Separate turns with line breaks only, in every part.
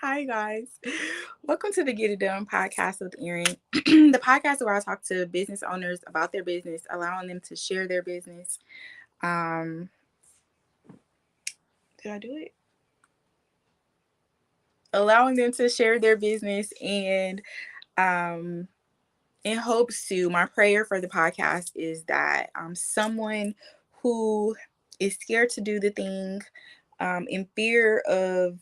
Hi, guys. Welcome to the Get It Done podcast with Erin, the podcast where I talk to business owners about their business, allowing them to share their business. Um, did I do it? Allowing them to share their business and um, in hopes to, my prayer for the podcast is that someone who is scared to do the thing, in fear of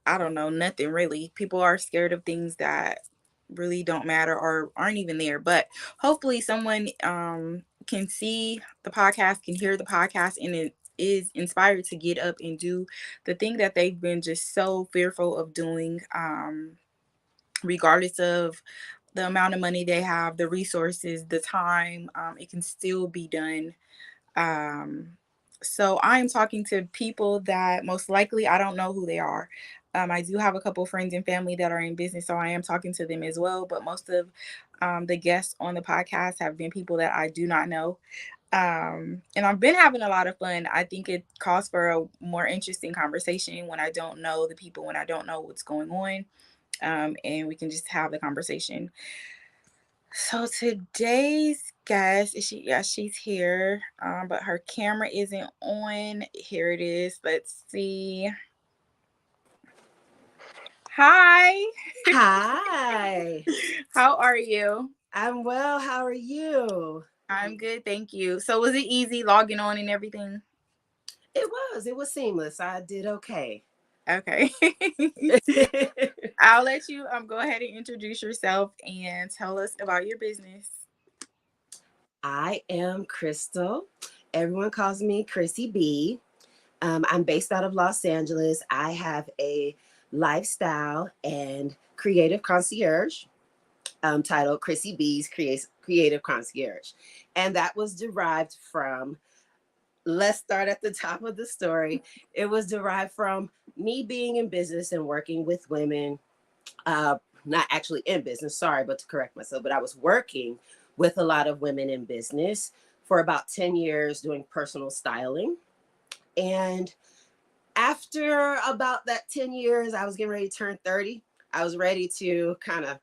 I don't know, nothing really. People are scared of things that really don't matter or aren't even there. But hopefully, someone can see the podcast, can hear the podcast, and it is inspired to get up and do the thing that they've been just so fearful of doing, regardless of the amount of money they have, the resources, the time. It can still be done. Um, so I am talking to people that most likely I don't know who they are. I do have a couple friends and family that are in business, so I am talking to them as well. But most of the guests on the podcast have been people that I do not know. And I've been having a lot of fun. I think it calls for a more interesting conversation when I don't know the people, when I don't know what's going on, and we can just have the conversation. So today's guest is she? Yeah, she's here, but her camera isn't on. Here it is. Let's see. Hi.
Hi,
How are you?
I'm well. How are you?
I'm good, thank you. So was it easy logging on and everything?
It was seamless. I did okay.
Okay. I'll let you go ahead and introduce yourself and tell us about your business.
I am Crystal. Everyone calls me CrysE B. I'm based out of Los Angeles. I have a lifestyle and creative concierge titled CrysE B's Creative Concierge. And that was derived from, let's start at the top of the story. It was derived from me being in business and working with women, not actually in business, sorry, but to correct myself, but I was working with a lot of women in business for about 10 years doing personal styling. And after about that 10 years, I was getting ready to turn 30. I was ready to kind of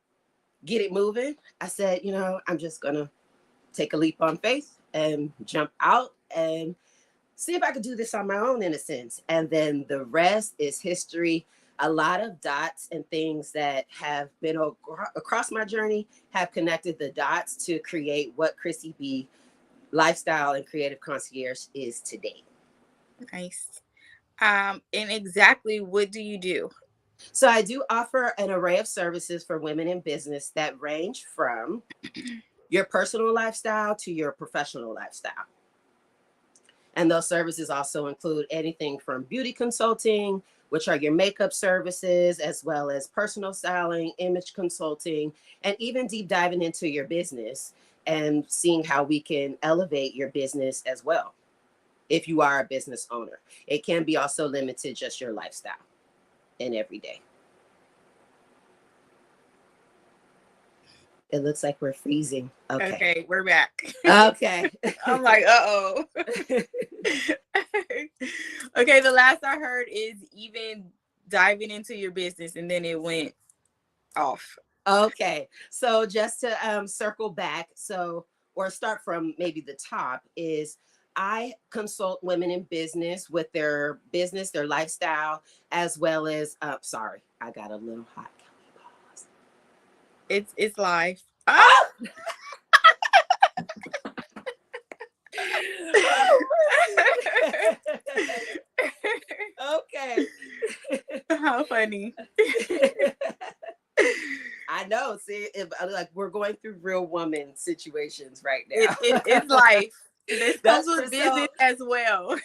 get it moving. I said, I'm just going to take a leap on faith and jump out and see if I could do this on my own in a sense. And then the rest is history. A lot of dots and things that have been across my journey have connected the dots to create what CrysE B Lifestyle and Creative Concierge is today.
Nice. And exactly what do you do?
So I do offer an array of services for women in business that range from your personal lifestyle to your professional lifestyle. And those services also include anything from beauty consulting, which are your makeup services, as well as personal styling, image consulting, and even deep diving into your business and seeing how we can elevate your business as well. If you are a business owner, it can be also limited just your lifestyle and everyday. It looks like we're freezing. Okay.
Okay, we're back.
Okay.
I'm like, uh-oh. Okay, the last I heard is even diving into your business and then it went off.
Okay. So just to circle back, or start from maybe the top, is I consult women in business, their lifestyle, as well as, sorry, I got a little hot. Can we pause?
It's live. Ah!
Oh! Okay.
How funny.
I know. See, like we're going through real woman situations right
It,
now.
it, it's life. This comes
That's
with
for so.
business as well.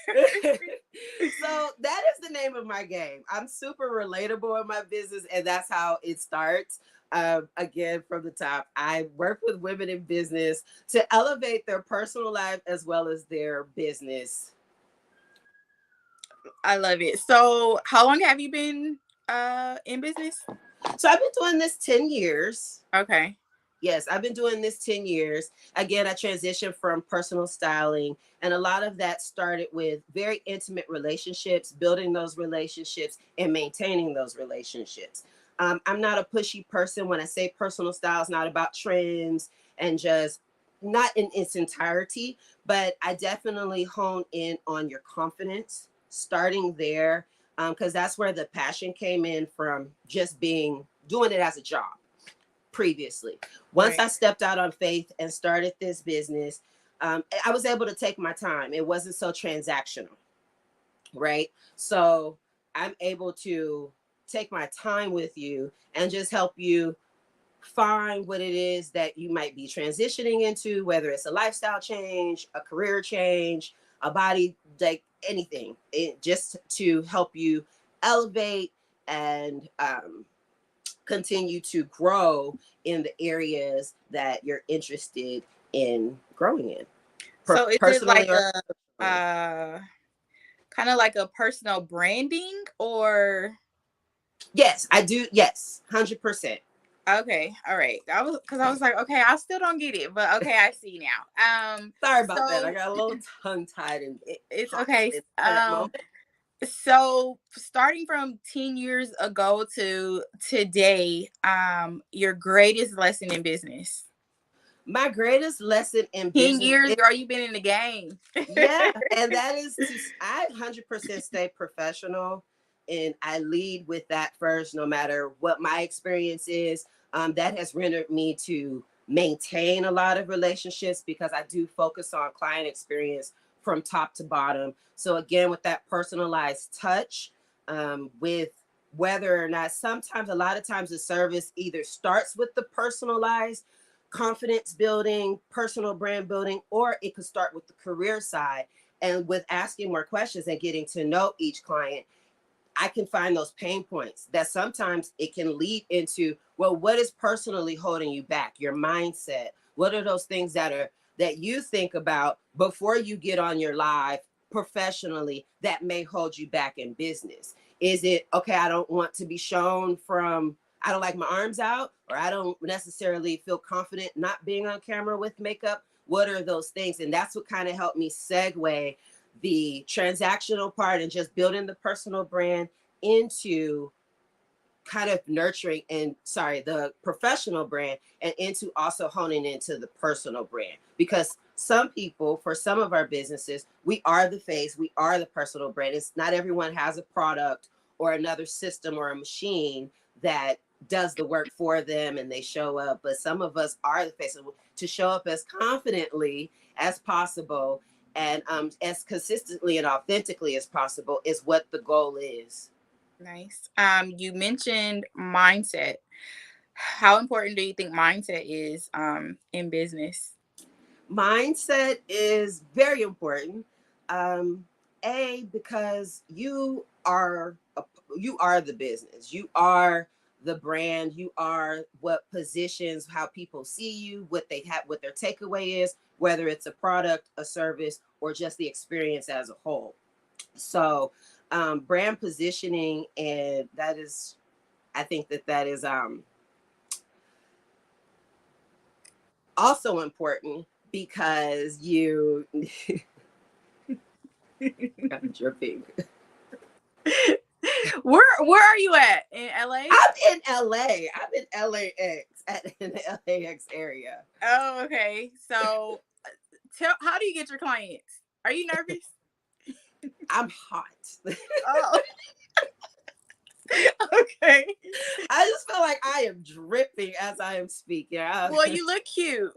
So that is the name of my game. I'm super relatable in my business, and that's how it starts. Again, from the top, I work with women in business to elevate their personal life as well as their business.
I love it. So how long have you been in business?
So I've been doing this 10 years.
Okay.
Yes, I've been doing this 10 years. Again, I transitioned from personal styling, and a lot of that started with very intimate relationships, building those relationships and maintaining those relationships. I'm not a pushy person. When I say personal style, it's not about trends and just not in its entirety, but I definitely hone in on your confidence, starting there, because that's where the passion came in from just doing it as a job previously. Once
Right.
I stepped out on faith and started this business, I was able to take my time. It wasn't so transactional, right? So I'm able to take my time with you and just help you find what it is that you might be transitioning into, whether it's a lifestyle change, a career change, a body, like anything, just to help you elevate and continue to grow in the areas that you're interested in growing in,
So is it
personally
like
or
a
professionally.
kind of like a personal branding or
Yes, I do. Yes, 100%.
okay, all right. I was like, okay, I still don't get it, but okay, I see now.
Sorry about that. I
So
got a little tongue tied and
it's
hot
okay.
in that moment.
So starting from 10 years ago to today, your greatest lesson in business.
My greatest lesson in
10
business
years,
is,
girl, you've been in the game.
yeah, and that is I 100% stay professional, and I lead with that first, no matter what my experience is. That has rendered me to maintain a lot of relationships because I do focus on client experience from top to bottom. So again, with that personalized touch, with whether or not sometimes a lot of times the service either starts with the personalized confidence building, personal brand building, or it could start with the career side. And with asking more questions and getting to know each client, I can find those pain points that sometimes it can lead into, well, what is personally holding you back? Your mindset. What are those things that you think about before you get on your live professionally that may hold you back in business? Is it okay, I don't want to be shown from, I don't like my arms out, or I don't necessarily feel confident not being on camera with makeup? What are those things? And that's what kind of helped me segue the transactional part and just building the personal brand into kind of nurturing and the professional brand, and into also honing into the personal brand, because some people, for some of our businesses, we are the face, we are the personal brand. It's not everyone has a product or another system or a machine that does the work for them and they show up, but some of us are the face. To show up as confidently as possible and as consistently and authentically as possible is what the goal is.
Nice. You mentioned mindset. How important do you think mindset is in business?
Mindset is very important. Um, because you are the business, you are the brand, you are what positions how people see you, what they have, what their takeaway is, whether it's a product, a service, or just the experience as a whole. So, brand positioning, and that is, I think that is also important because you kind of dripping.
Where are you at in LA?
I'm in LA. I'm in LAX in the LAX area.
Oh, okay. So tell how do you get your clients? Are you nervous?
I'm hot.
Oh, okay.
I just feel like I am dripping as I am speaking.
Well, you look cute.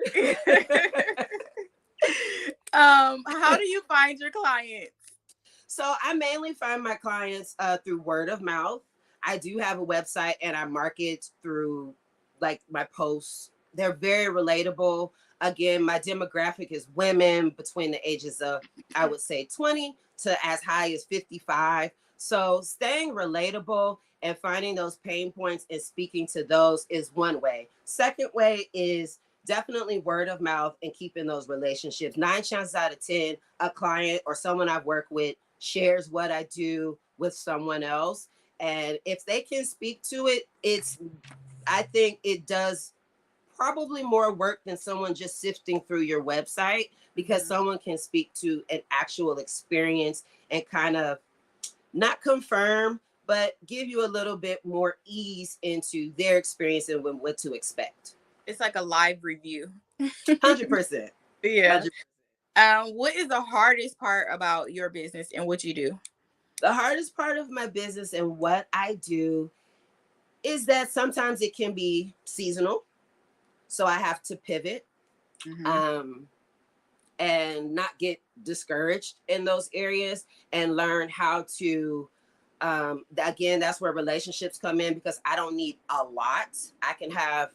How do you find your clients?
So I mainly find my clients through word of mouth. I do have a website and I market through like my posts. They're very relatable. Again, my demographic is women between the ages of, I would say, 20 to as high as 55. So staying relatable and finding those pain points and speaking to those is one way. Second way is definitely word of mouth and keeping those relationships. 9 chances out of 10, a client or someone I've worked with shares what I do with someone else. And if they can speak to it, I think it does probably more work than someone just sifting through your website, because someone can speak to an actual experience and kind of not confirm, but give you a little bit more ease into their experience and what to expect.
It's like a live review.
100%.
Yeah.
100%.
What is the hardest part about your business and what you do?
The hardest part of my business and what I do is that sometimes it can be seasonal. So I have to pivot.
Mm-hmm.
Um, and not get discouraged in those areas, and learn how to again, that's where relationships come in, because I don't need a lot. I can have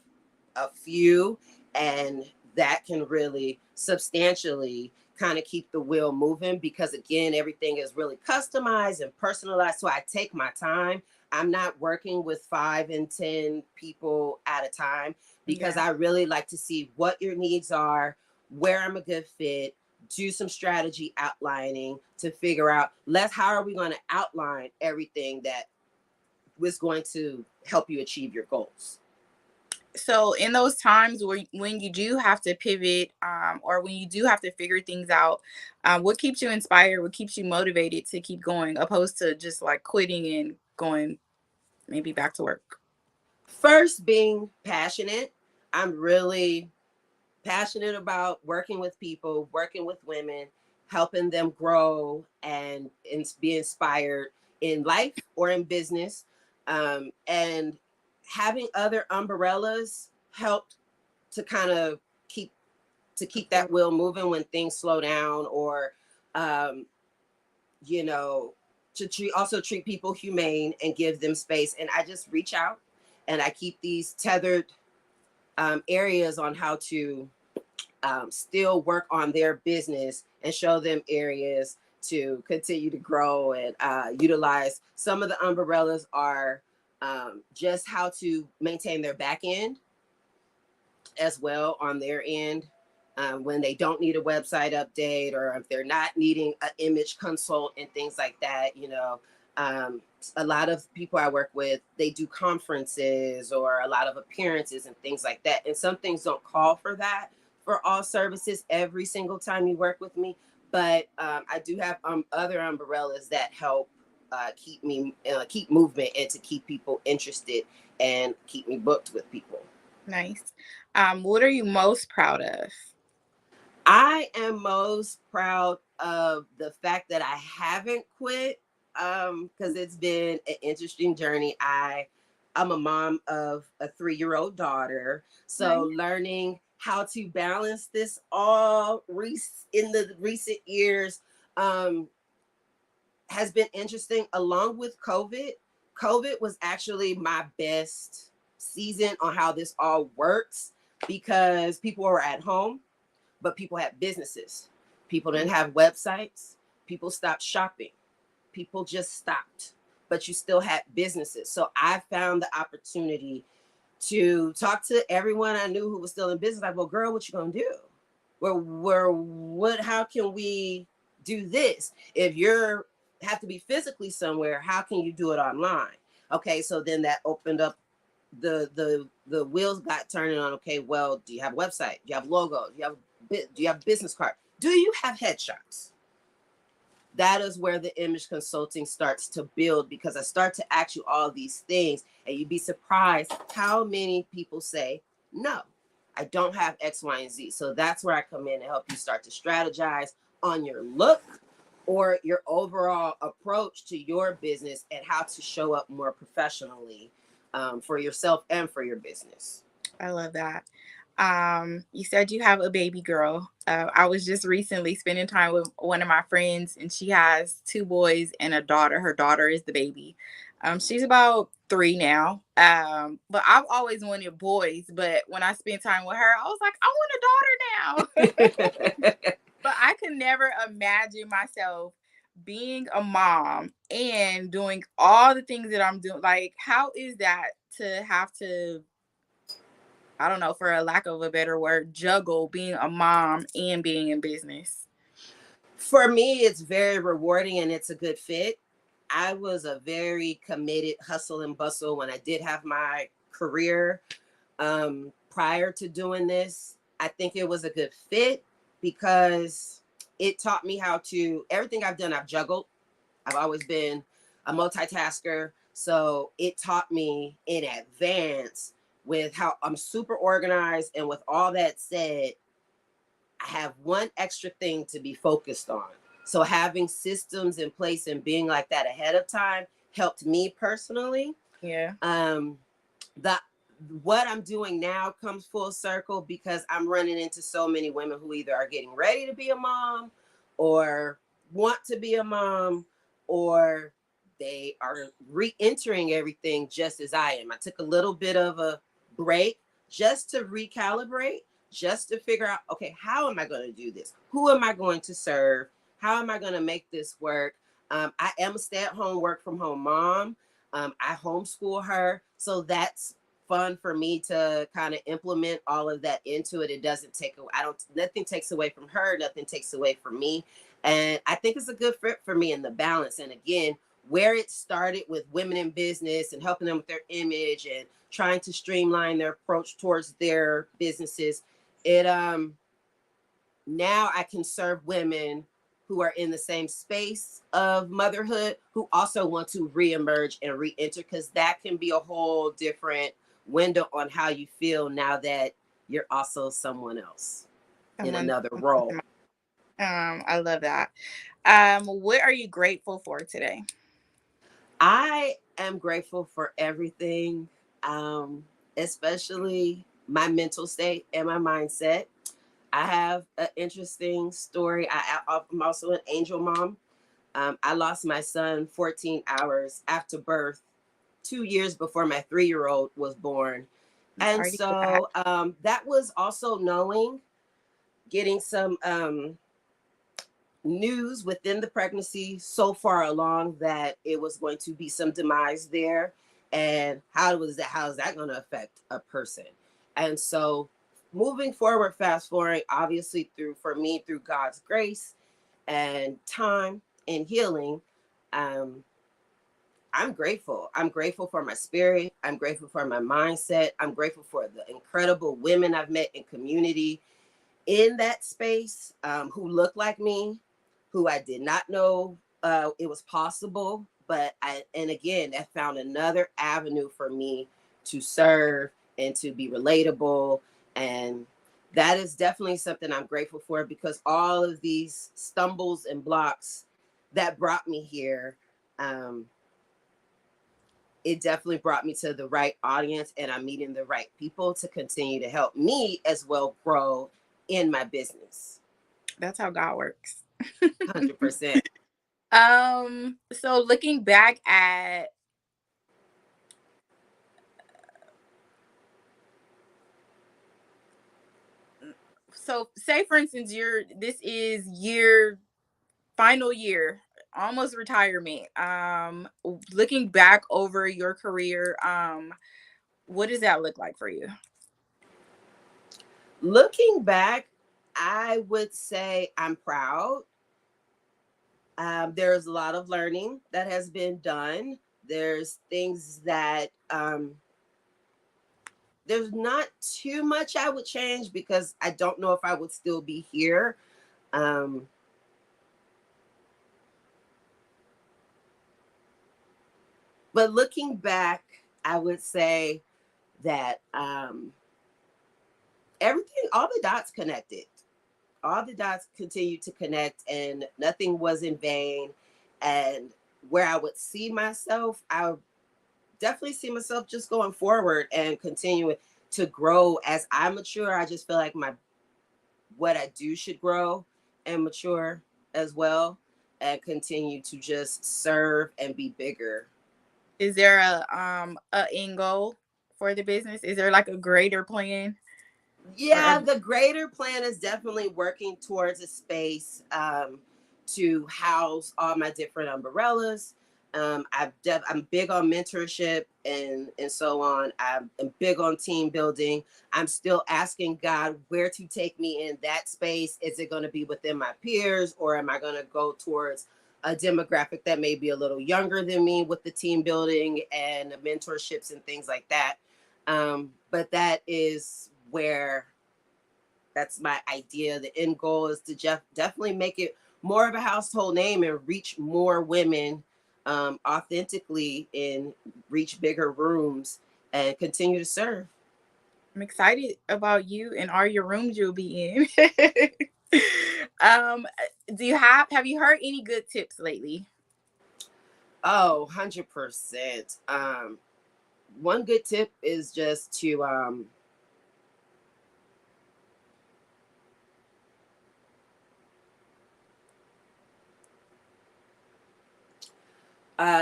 a few, and that can really substantially kind of keep the wheel moving, because again, everything is really customized and personalized. So I take my time. I'm not working with 5 and 10 people at a time, because
Yeah.
I really like to see what your needs are, where I'm a good fit, do some strategy outlining to figure out, how are we going to outline everything that was going to help you achieve your goals.
So in those times where when you do have to pivot, or when you do have to figure things out, what keeps you inspired? What keeps you motivated to keep going, opposed to just like quitting and going maybe back to work?
First, being passionate. I'm really passionate about working with people, working with women, helping them grow and be inspired in life or in business. And having other umbrellas helped to kind of keep that wheel moving when things slow down, or um, you know, to treat people humane and give them space. And I just reach out and I keep these tethered areas on how to still work on their business and show them areas to continue to grow and utilize. Some of the umbrellas are just how to maintain their back end as well on their end, when they don't need a website update, or if they're not needing an image consult and things like that. Um, a lot of people I work with, they do conferences or a lot of appearances and things like that. And some things don't call for that for all services every single time you work with me. But I do have other umbrellas that help keep movement and to keep people interested and keep me booked with people.
Nice. What are you most proud of?
I am most proud of the fact that I haven't quit, because it's been an interesting journey. I'm a mom of a 3-year-old daughter, so
Nice.
learning how to balance this all in the recent years um, has been interesting. Along with COVID was actually my best season on how this all works, because people were at home, but people had businesses. People didn't have websites. People stopped shopping. People just stopped, but you still had businesses. So I found the opportunity to talk to everyone I knew who was still in business. Like, well, girl, what you gonna do? How can we do this? If you're have to be physically somewhere, how can you do it online? Okay, so then that opened up the wheels got turning on. Okay, well, do you have a website? Do you have logos? Do you have a business card? Do you have headshots? That is where the image consulting starts to build, because I start to ask you all these things, and you'd be surprised how many people say, no, I don't have X, Y, and Z. So that's where I come in and help you start to strategize on your look or your overall approach to your business, and how to show up more professionally for yourself and for your business.
I love that. You said you have a baby girl. I was just recently spending time with one of my friends, and she has two boys and a daughter. Her daughter is the baby. She's about 3 now. But I've always wanted boys. But when I spent time with her, I was like, I want a daughter now. But I could never imagine myself being a mom and doing all the things that I'm doing. Like, how is that to have to, I don't know, for a lack of a better word, juggle being a mom and being in business?
For me, it's very rewarding and it's a good fit. I was a very committed hustle and bustle when I did have my career. prior to doing this, I think it was a good fit because it taught me how to, everything I've done, I've juggled. I've always been a multitasker. So it taught me in advance with how I'm super organized. And with all that said, I have one extra thing to be focused on. So having systems in place and being like that ahead of time helped me personally.
Yeah.
The what I'm doing now comes full circle because I'm running into so many women who either are getting ready to be a mom or want to be a mom, or they are re-entering everything just as I am. I took a little bit of a break just to recalibrate, just to figure out, okay, how am I going to do this? Who am I going to serve? How am I going to make this work? I am a stay-at-home, work-from-home mom. I homeschool her. So that's fun for me to kind of implement all of that into it. It doesn't take away, nothing takes away from her, nothing takes away from me. And I think it's a good fit for me in the balance. And again, where it started with women in business and helping them with their image and trying to streamline their approach towards their businesses, it now I can serve women who are in the same space of motherhood who also want to reemerge and re-enter, because that can be a whole different window on how you feel now that you're also someone else in
Someone.
another role.
I love that. What are you grateful for today?
I am grateful for everything, especially my mental state and my mindset. I have an interesting story. I'm also an angel mom. I lost my son 14 hours after birth, 2 years before my 3-year-old was born.
I'm
And
sorry to hear that.
so that was also knowing, getting some news within the pregnancy so far along that it was going to be some demise there. And how is that going to affect a person? And so moving forward, fast forwarding, obviously for me, through God's grace and time and healing, um, I'm grateful. I'm grateful for my spirit. I'm grateful for my mindset. I'm grateful for the incredible women I've met in community in that space, who look like me, who I did not know it was possible. And again, that found another avenue for me to serve and to be relatable. And that is definitely something I'm grateful for, because all of these stumbles and blocks that brought me here, it definitely brought me to the right audience, and I'm meeting the right people to continue to help me as well grow in my business.
That's how God works.
100%.
So looking back at so say for instance this is year final year, almost retirement. Looking back over your career, what does that look like for you?
Looking back, I would say I'm proud. There's a lot of learning that has been done. There's things that there's not too much I would change, because I don't know if I would still be here. Um, but looking back, I would say that everything, all the dots connected. All the dots continue to connect, and nothing was in vain. And where I would see myself, I would definitely see myself just going forward and continuing to grow as I mature. I just feel like what I do should grow and mature as well, and continue to just serve and be bigger.
Is there a end goal for the business? Is there like a greater plan or
Yeah, the greater plan is definitely working towards a space to house all my different umbrellas. I'm big on mentorship and so on. I'm big on team building. I'm still asking God where to take me in that space. Is it going to be within my peers, or am I going to go towards a demographic that may be a little younger than me with the team building and the mentorships and things like that? But that is where that's my idea. The end goal is to definitely make it more of a household name and reach more women authentically and reach bigger rooms and continue to serve.
I'm excited about you and all your rooms you'll be in. um, do you have you heard any good tips lately?
Oh, 100%. One good tip is just to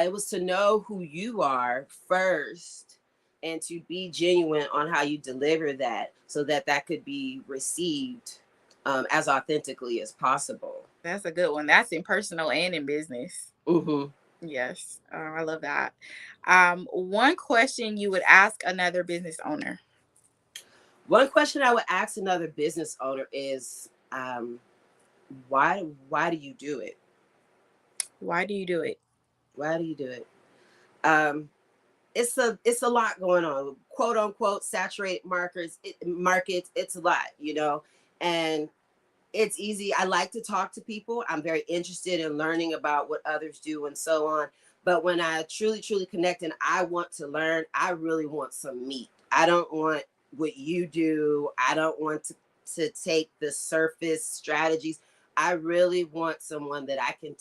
it was to know who you are first and to be genuine on how you deliver that so that that could be received as authentically as possible.
That's a good one. That's in personal and in business.
Mm-hmm.
Yes, I love that. One question you would ask another business owner.
One question I would ask another business owner is why do you do it?
Why do you do it?
Why do you do it? Um, it's a lot going on, quote unquote saturated markets. It's a lot, and it's easy. I like to talk to people. I'm very interested in learning about what others do and so on. But when I truly connect and I want to learn, I really want some meat. I don't want what you do. I don't want to take the surface strategies. I really want someone that I can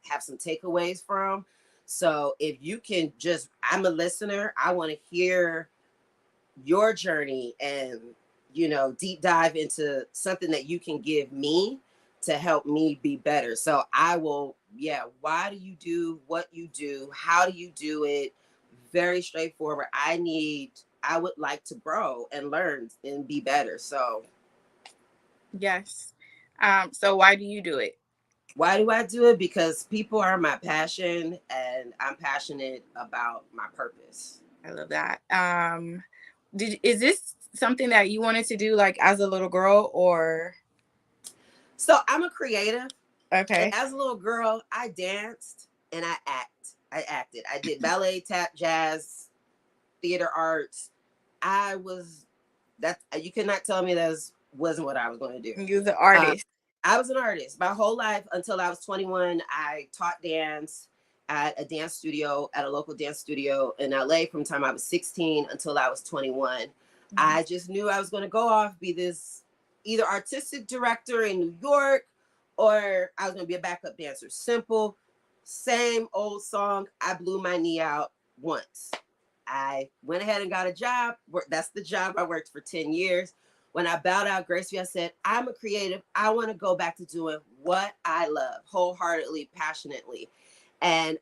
have some takeaways from. So if you can I'm a listener. I want to hear your journey and deep dive into something that you can give me to help me be better. So I will, yeah, why do you do what you do? How do you do it? Very straightforward. I would like to grow and learn and be better. So
Yes. So why do you do it?
why do I do it? Because people are my passion and I'm passionate about my purpose.
I love that. Is this something that you wanted to do like as a little girl or?
So I'm a creative. And
Okay.
as a little girl, I danced and I acted. I did ballet, tap, jazz, theater arts. I was that you cannot tell me that wasn't what I was going to do.
You're the
Um,
artist.
I was an artist my whole life until I was 21. I taught dance at a local dance studio in LA from the time I was 16 until I was 21. I
Nice.
just knew I was going to go off, be this either artistic director in New York or I was going to be a backup dancer. Simple, same old song. I blew my knee out once. I went ahead and got a job. That's the job I worked for 10 years. When I bowed out gracefully, I said, I'm a creative. I want to go back to doing what I love wholeheartedly, passionately. And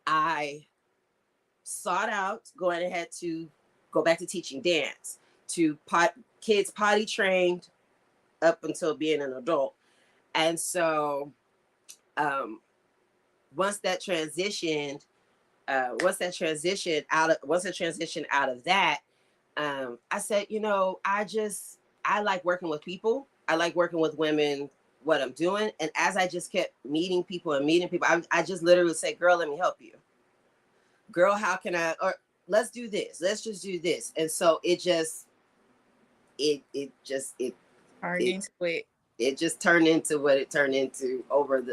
I sought out going ahead to go back to teaching dance to kids potty trained up until being an adult. And so um, once that transitioned, once that transition out of that, I said, I like working with people. I like working with women, what I'm doing. And as I just kept meeting people, I just literally would say, girl, let me help you. Girl, how can or let's do this. Let's just do this. And so it
Turned
it
into it.
it just turned into what it turned into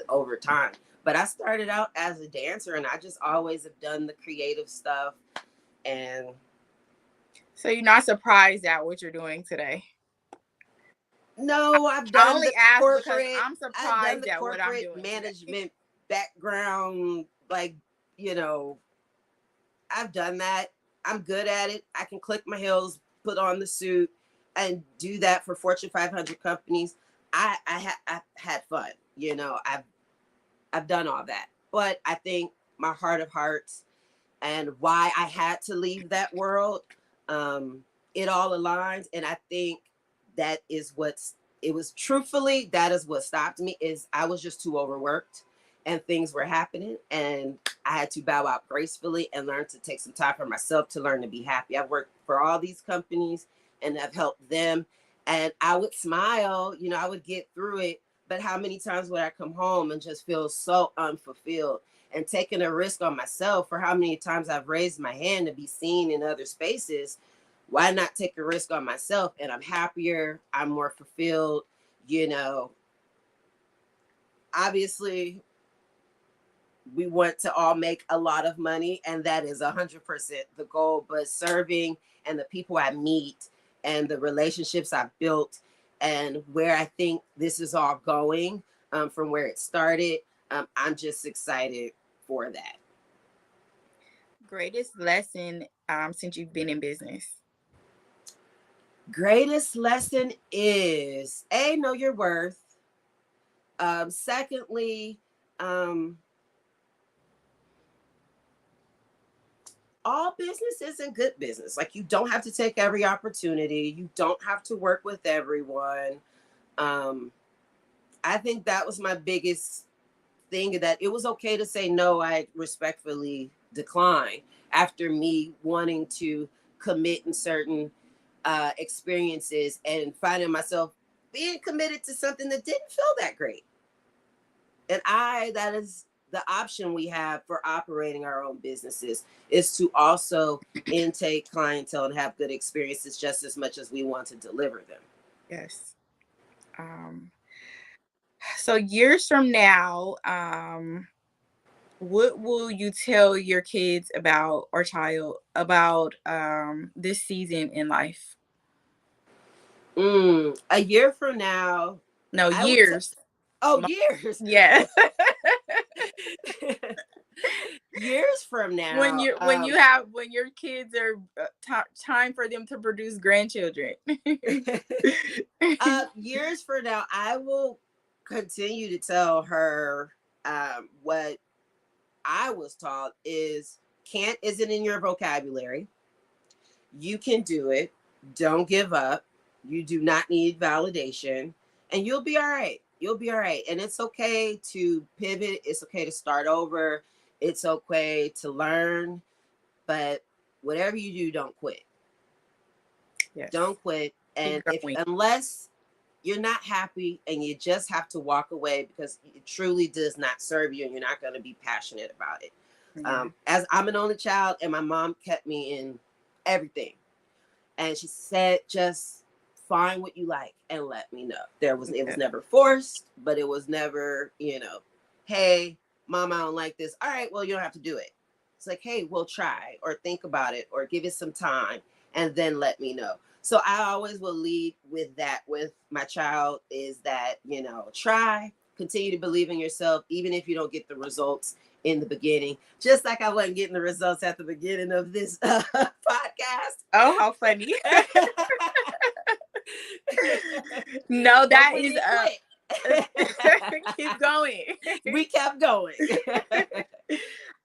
over time. But I started out as a dancer and I just always have done the creative stuff. And
So you're not surprised at what you're doing today?
no, I've
I
done
only
the
asked because
corporate,
I'm
I've done
surprised
the
at what I'm
corporate
doing today.
management background. Like, you know, I've done that. I'm good at it. I can click my heels, put on the suit, and do that for Fortune 500 companies. I've had fun. I've done all that. But I think my heart of hearts and why I had to leave that world, it all aligns. And I think that is that is what stopped me is I was just too overworked and things were happening and I had to bow out gracefully and learn to take some time for myself to learn to be happy. I've worked for all these companies and I've helped them and I would smile, I would get through it. But how many times would I come home and just feel so unfulfilled and taking a risk on myself for how many times I've raised my hand to be seen in other spaces? why not take a risk on myself? And I'm happier. I'm more fulfilled. You know, obviously, we want to all make a lot of money, and that is 100% the goal. But serving and the people I meet and the relationships I've built and where I think this is all going, from where it started, I'm just excited for that.
Greatest lesson since you've been in business?
Greatest lesson is A, know your worth. Secondly, all business isn't good business. Like, you don't have to take every opportunity. You don't have to work with everyone. I think that was my biggest thing, that it was okay to say no. I respectfully decline after me wanting to commit in certain experiences and finding myself being committed to something that didn't feel that great. And that is the option we have for operating our own businesses, is to also intake clientele and have good experiences just as much as we want to deliver them.
Yes. So years from now, what will you tell your kids about, or child about, this season in life?
A year from now,
No,
I would
years.
years.
Yeah.
Years from
when
now,
you when your kids are, time for them to produce grandchildren.
years from now, I will continue to tell her what I was taught is can't isn't in your vocabulary. You can do it. Don't give up. You do not need validation, and you'll be all right. You'll be all right. And it's okay to pivot. It's okay to start over. It's okay to learn. But whatever you do, don't quit.
Yes.
Don't quit. And unless you're not happy and you just have to walk away because it truly does not serve you and you're not going to be passionate about it. Mm-hmm. As I'm an only child, and my mom kept me in everything. And she said, just find what you like and let me know. It was never forced, but it was never, hey, mom, I don't like this. All right, well, you don't have to do it. It's like, hey, we'll try, or think about it, or give it some time, and then let me know. So I always will lead with that with my child, is that, try, continue to believe in yourself, even if you don't get the results in the beginning. Just like I wasn't getting the results at the beginning of this podcast.
Oh, how funny. No, that is keep going.
We kept going.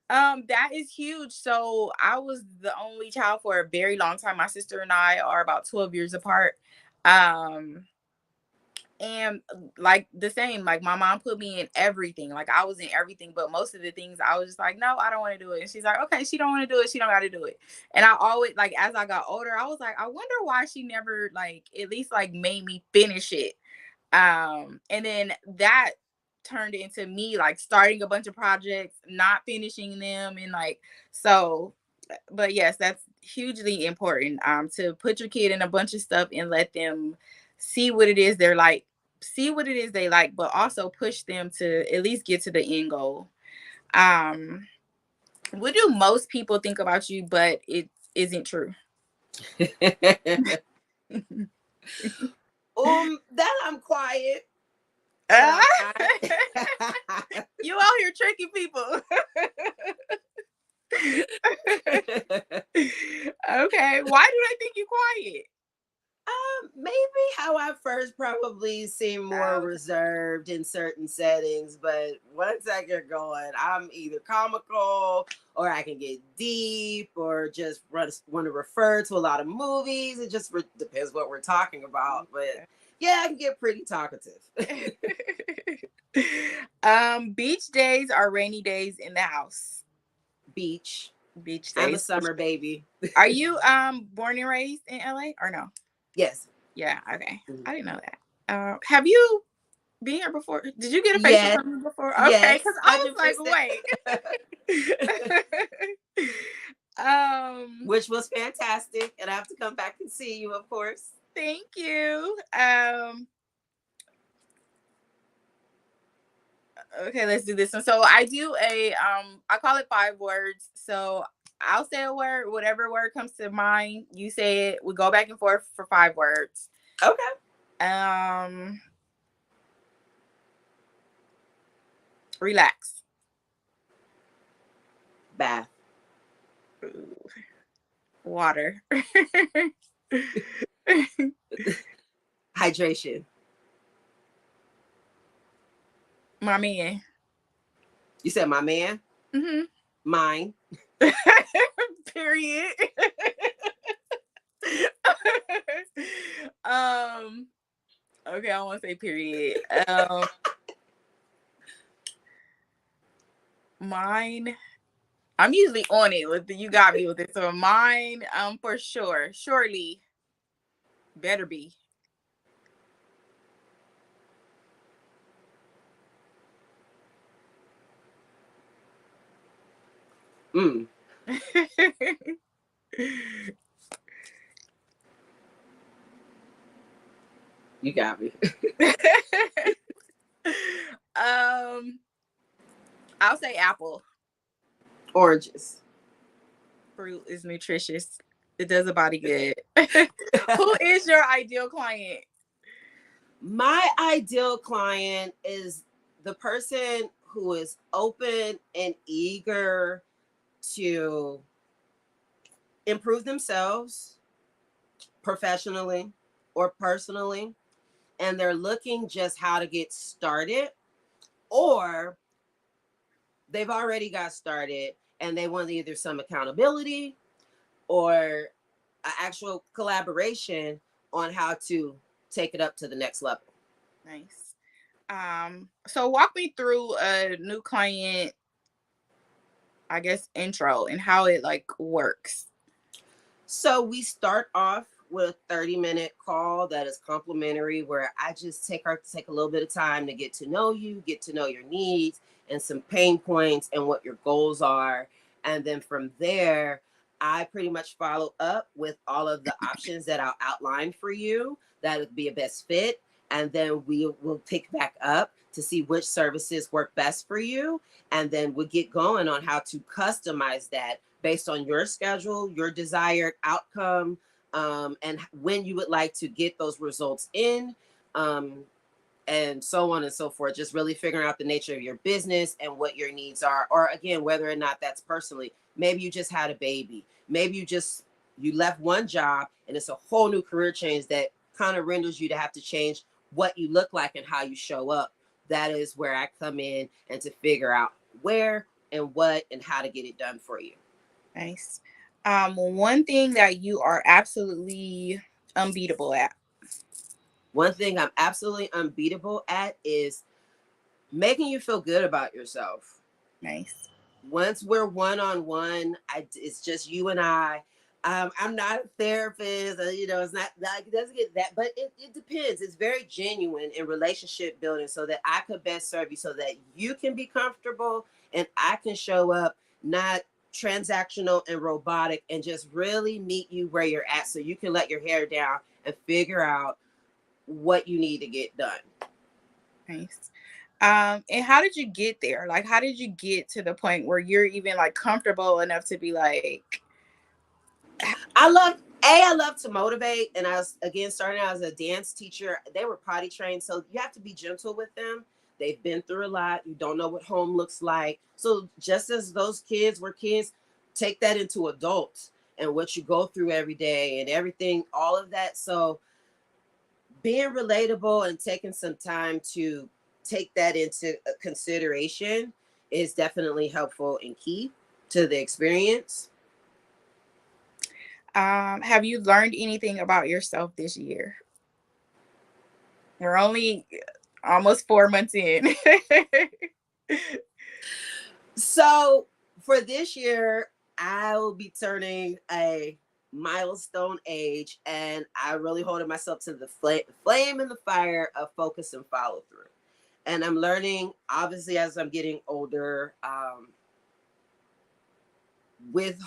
That is huge. So I was the only child for a very long time. My sister and I are about 12 years apart. And like the same, like my mom put me in everything. Like I was in everything, but most of the things I was just like, no, I don't want to do it. And she's like, okay, she don't want to do it. She don't got to do it. And I always, like, as I got older, I was like, I wonder why she never like at least like made me finish it. And then that turned into me like starting a bunch of projects, not finishing them, and like so. But yes, that's hugely important. To put your kid in a bunch of stuff and let them see what it is they like, but also push them to at least get to the end goal. What do most people think about you, but it isn't true?
That I'm quiet.
You out here tricking people. Okay, why do they think you quiet?
Maybe how I first probably seem more reserved in certain settings, but once I get going, I'm either comical, or I can get deep, or just want to refer to a lot of movies. It just depends what we're talking about, but yeah, I can get pretty talkative.
Beach days or rainy days in the house?
Beach
days.
I'm a summer baby.
Are you born and raised in LA or no?
Yes.
Yeah. Okay. Mm-hmm. I didn't know that. Have you been here before? Did you get a facial from me before? Okay, because I was like, wait.
which was fantastic. And I have to come back and see you, of course.
Thank you. Okay, let's do this one. So I do I call it 5 words. So I'll say a word, whatever word comes to mind, you say it. We go back and forth for 5 words.
Okay.
Relax.
Bath.
Water.
Hydration.
My man.
You said my man?
Mm-hmm.
Mine.
Period. Okay, I won't say period. Mine. I'm usually on it with you got me with it. So mine, for sure. Surely better be.
Mm. You got me.
I'll say apple.
Oranges.
Fruit is nutritious. It does a body good. Who is your ideal client?
My ideal client is the person who is open and eager to improve themselves professionally or personally, and they're looking just how to get started, or they've already got started and they want either some accountability or an actual collaboration on how to take it up to the next level.
Nice. So walk me through a new client, I guess, intro and how it like works.
So we start off with a 30-minute call that is complimentary, where I just take a little bit of time to get to know you, get to know your needs and some pain points and what your goals are. And then from there, I pretty much follow up with all of the options that I'll outline for you that would be a best fit. And then we will pick back up to see which services work best for you. And then we'll get going on how to customize that based on your schedule, your desired outcome, and when you would like to get those results in, and so on and so forth. Just really figuring out the nature of your business and what your needs are, or again, whether or not that's personally. Maybe you just had a baby. Maybe you left one job and it's a whole new career change that kind of renders you to have to change what you look like and how you show up. That is where I come in and to figure out where and what and how to get it done for you.
Nice. One thing that you are absolutely unbeatable at.
One thing I'm absolutely unbeatable at is making you feel good about yourself.
Nice.
Once we're one-on-one, it's just you and I. I'm not a therapist, it's not like it doesn't get that, but it depends. It's very genuine in relationship building so that I could best serve you, so that you can be comfortable and I can show up, not transactional and robotic, and just really meet you where you're at so you can let your hair down and figure out what you need to get done.
Nice. And how did you get there? Like, how did you get to the point where you're even like comfortable enough to be like,
I love to motivate. And I was, again, starting out as a dance teacher. They were potty trained, so you have to be gentle with them. They've been through a lot. You don't know what home looks like. So just as those kids were kids, take that into adults and what you go through every day and everything, all of that. So being relatable and taking some time to take that into consideration is definitely helpful and key to the experience.
have you learned anything about yourself this year? We're only almost 4 months in.
So for this year, I will be turning a milestone age, and I really holding myself to the flame in the fire of focus and follow through. And I'm learning, obviously, as I'm getting older, with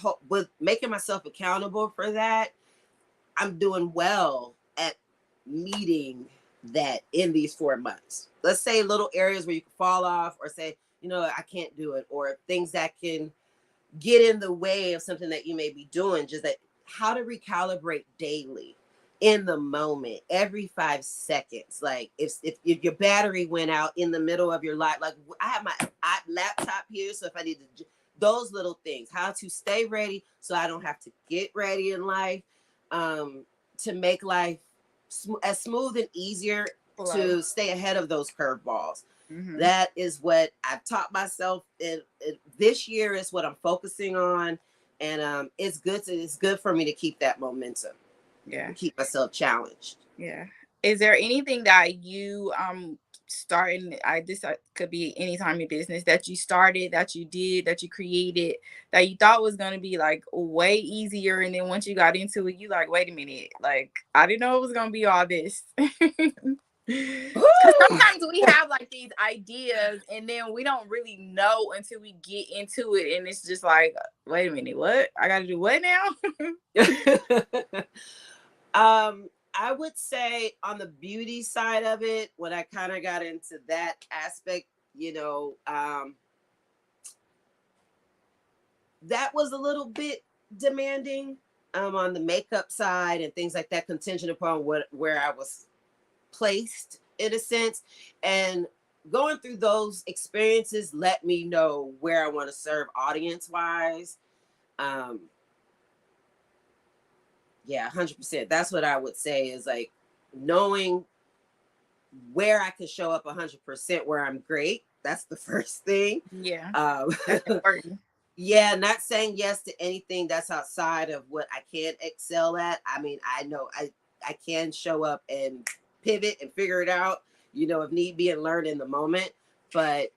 making myself accountable for that, I'm doing well at meeting that in these 4 months. Let's say little areas where you can fall off, or say, I can't do it, or things that can get in the way of something that you may be doing. Just that, how to recalibrate daily, in the moment, every 5 seconds. Like if your battery went out in the middle of your life, like I have my laptop here, so if I need to, those little things, how to stay ready so I don't have to get ready in life, to make life as smooth and easier,
Flow.
to stay ahead of those curveballs.
Mm-hmm.
That is what I've taught myself. This year is what I'm focusing on, and it's good for me to keep that momentum
Yeah.
and keep myself challenged.
Yeah. Is there anything that you starting? This could be any time in business that you started, that you did, that you created, that you thought was gonna be like way easier, and then once you got into it, you like, wait a minute, like I didn't know it was gonna be all this. Because sometimes we have like these ideas, and then we don't really know until we get into it, and it's just like, wait a minute, what? I got to do what now?
I would say on the beauty side of it, when I kind of got into that aspect, that was a little bit demanding, on the makeup side and things like that, contingent upon where I was placed, in a sense. And going through those experiences let me know where I want to serve audience wise. Um, yeah, 100%. That's what I would say, is like knowing where I can show up 100%, where I'm great. That's the first thing.
Yeah,
Um,
that's important.
yeah, not saying yes to anything that's outside of what I can excel at. I mean, I know I can show up and pivot and figure it out, if need be, and learn in the moment. But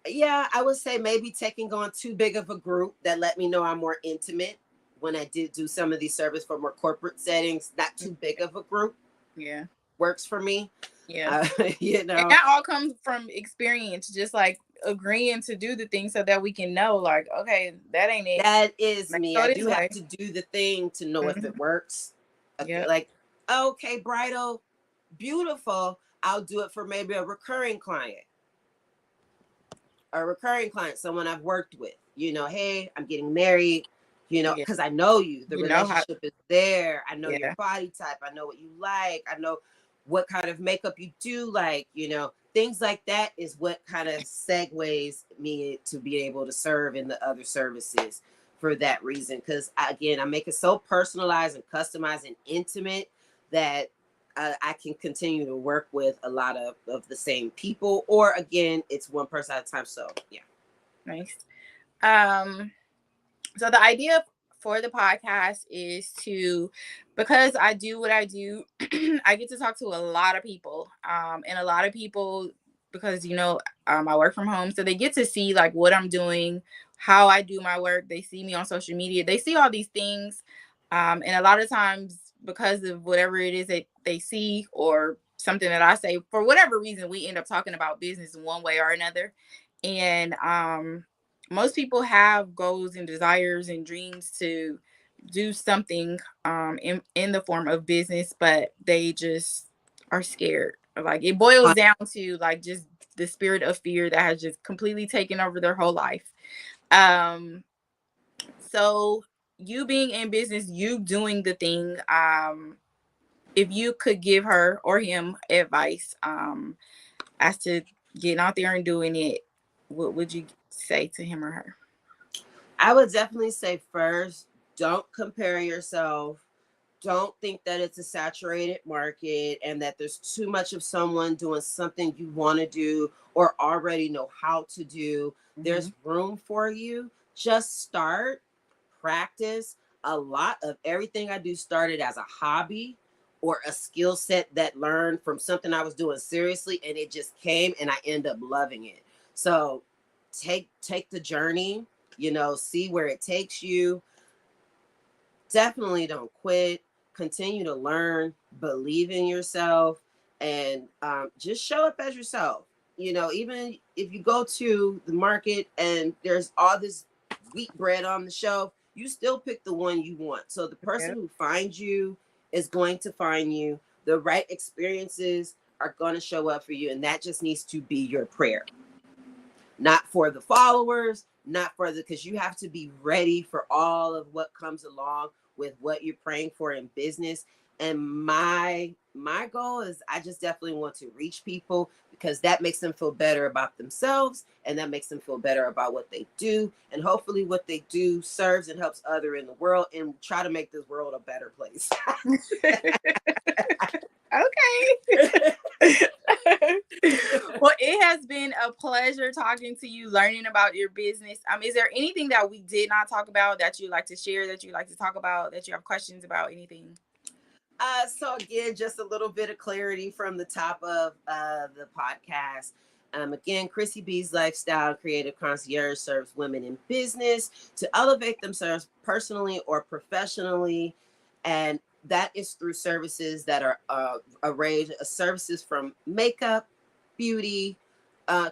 yeah, I would say maybe taking on too big of a group that let me know I'm more intimate when I did do some of these service for more corporate settings. Not too big of a group
Yeah,
works for me.
yeah.
You
And
know,
that all comes from experience, just like agreeing to do the things so that we can know, like, okay, that ain't it.
that is
Let's
me.
go
I
this
do have
way.
to do the thing to know if
Hmm.
it works. Okay,
Yep.
like, okay, bridal, beautiful. I'll do it for maybe a recurring client, someone I've worked with. Hey, I'm getting married,
Yeah.
because I know you. The
You know how.
relationship is there. I know your
Yeah.
body type. I know what you like. I know what kind of makeup you do like, things like that is what kind of segues me to be able to serve in the other services for that reason. Because again, I make it so personalized and customized and intimate that I can continue to work with a lot of the same people, or again, it's one person at a time. So yeah.
Nice. Um. So the idea for the podcast is to, because I do what I do, I get to talk to a lot of people, and a lot of people, because I work from home, so they get to see like what I'm doing, how I do my work. They see me on social media. They see all these things, and a lot of times because of whatever it is that they see, or something that I say, for whatever reason, we end up talking about business in one way or another, and most people have goals and desires and dreams to do something in the form of business, but they just are scared. Like, it boils down to like just the spirit of fear that has just completely taken over their whole life. um so you being in business, you doing the thing, if you could give her or him advice as to getting out there and doing it, what would you say to him or her?
I would definitely say, first, don't compare yourself. Don't think that it's a saturated market and that there's too much of someone doing something you want to do or already know how to do.
Hmm.
There's room for you. Just start, practice. A lot of everything I do started as a hobby or a skill set that learned from something I was doing seriously, and it just came and I end up loving it. So take the journey, see where it takes you. Definitely don't quit. Continue to learn, believe in yourself, and just show up as yourself. You know, even if you go to the market and there's all this wheat bread on the shelf, you still pick the one you want. So the person
Yep.
who finds you is going to find you. The right experiences are going to show up for you. And that just needs to be your prayer. Not for the followers, not for the, because you have to be ready for all of what comes along with what you're praying for in business. And my goal is I just definitely want to reach people because that makes them feel better about themselves and that makes them feel better about what they do. And hopefully what they do serves and helps other in the world and try to make this world a better place.
Okay. Well, it has been a pleasure talking to you, learning about your business. Is there anything that we did not talk about that you'd like to share, that you'd like to talk about, that you have questions about, anything?
So again, just a little bit of clarity from the top of the podcast. Again, CrysE B's Lifestyle Creative Concierge serves women in business to elevate themselves personally or professionally. And that is through services that are a range of services from makeup, beauty,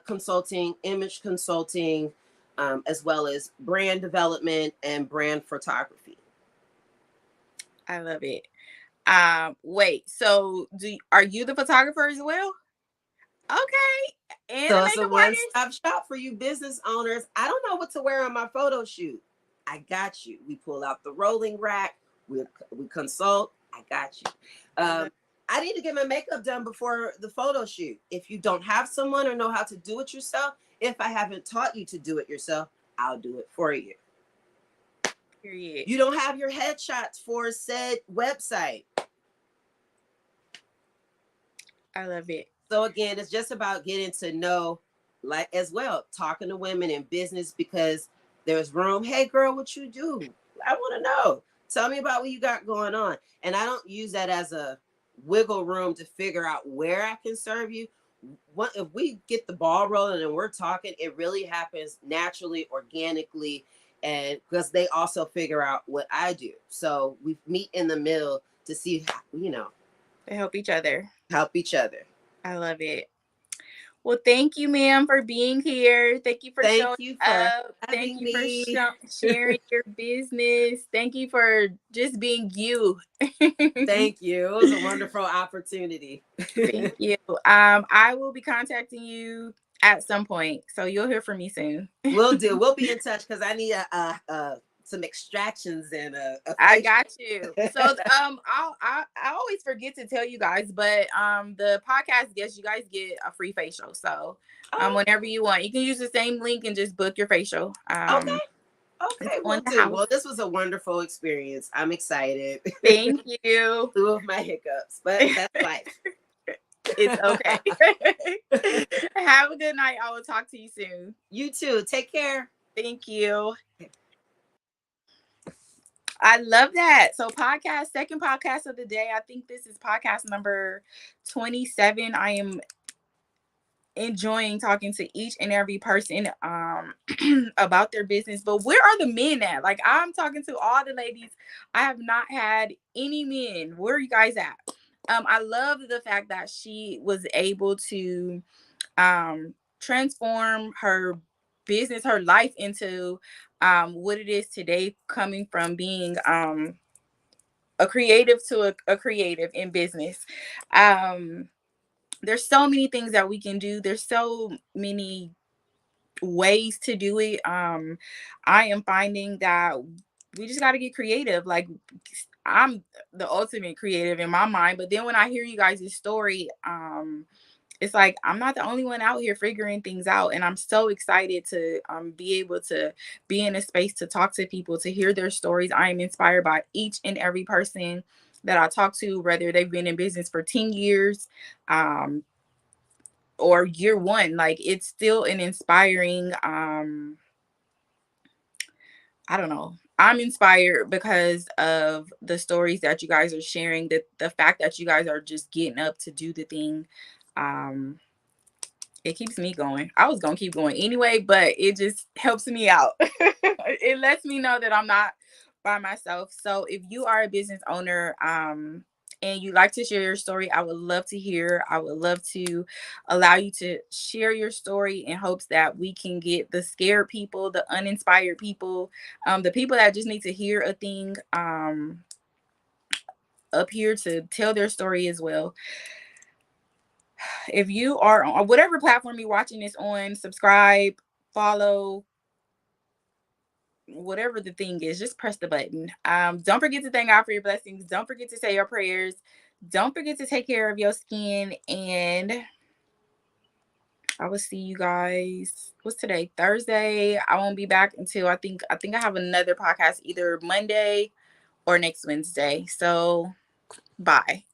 consulting, image consulting, as well as brand development and brand photography.
I love it. Wait, so are you the photographer as well? Okay. And a
So it's a
makeup artist?
one-stop shop for you business owners. I don't know what to wear on my photo shoot. I got you. We pull out the rolling rack. We consult. I got you. I need to get my makeup done before the photo shoot. If you don't have someone or know how to do it yourself, if I haven't taught you to do it yourself, I'll do it for you.
Period.
You don't have your headshots for said website.
I love it.
So again, it's just about getting to know, like as well, talking to women in business because there's room. Hey girl, what you do? I want to know. Tell me about what you got going on. And I don't use that as a wiggle room to figure out where I can serve you. If we get the ball rolling and we're talking, it really happens naturally, organically, and because they also figure out what I do. So we meet in the middle to see how,
To help each other.
help each other.
I love it. Well, thank you, ma'am, for being here. Thank you for
Thank
showing
you for
up. Thank
having
you for
me.
sharing your business. Thank you for just being you.
Thank you. It was a wonderful opportunity.
Thank you. I will be contacting you at some point, so you'll hear from me soon.
We'll do. We'll be in touch because I need some extractions and
I got you. So I always forget to tell you guys, but the podcast guests, you guys get a free facial. So whenever you want, you can use the same link and just book your facial.
Okay.
It's
Okay,
on
we'll
the
do.
house.
Well, this was a wonderful experience. I'm excited.
Thank you.
2 of my hiccups, but that's life.
It's okay. Have a good night. I will talk to you soon.
You too. Take care.
Thank you. I love that. So second podcast of the day. I think this is podcast number 27. I am enjoying talking to each and every person about their business. But where are the men at? Like, I'm talking to all the ladies. I have not had any men. Where are you guys at? I love the fact that she was able to transform her business, her life into what it is today, coming from being a creative to a creative in business. There's so many things that we can do. There's so many ways to do it. I am finding that we just got to get creative. Like, I'm the ultimate creative in my mind, but then when I hear you guys' story, it's like I'm not the only one out here figuring things out, and I'm so excited to be able to be in a space to talk to people, to hear their stories. I am inspired by each and every person that I talk to, whether they've been in business for 10 years or year one. Like, it's still an inspiring I don't know. I'm inspired because of the stories that you guys are sharing, the fact that you guys are just getting up to do the thing. Um, it keeps me going. I was gonna keep going anyway, but it just helps me out. It lets me know that I'm not by myself. So if you are a business owner, and you like to share your story, I would love to hear. I would love to allow you to share your story in hopes that we can get the scared people, the uninspired people, the people that just need to hear a thing, up here to tell their story as well. If you are on whatever platform you're watching this on, subscribe, follow, whatever the thing is, just press the button. Don't forget to thank God for your blessings. Don't forget to say your prayers. Don't forget to take care of your skin. And I will see you guys. What's today? Thursday. I won't be back until I think I have another podcast either Monday or next Wednesday. So bye.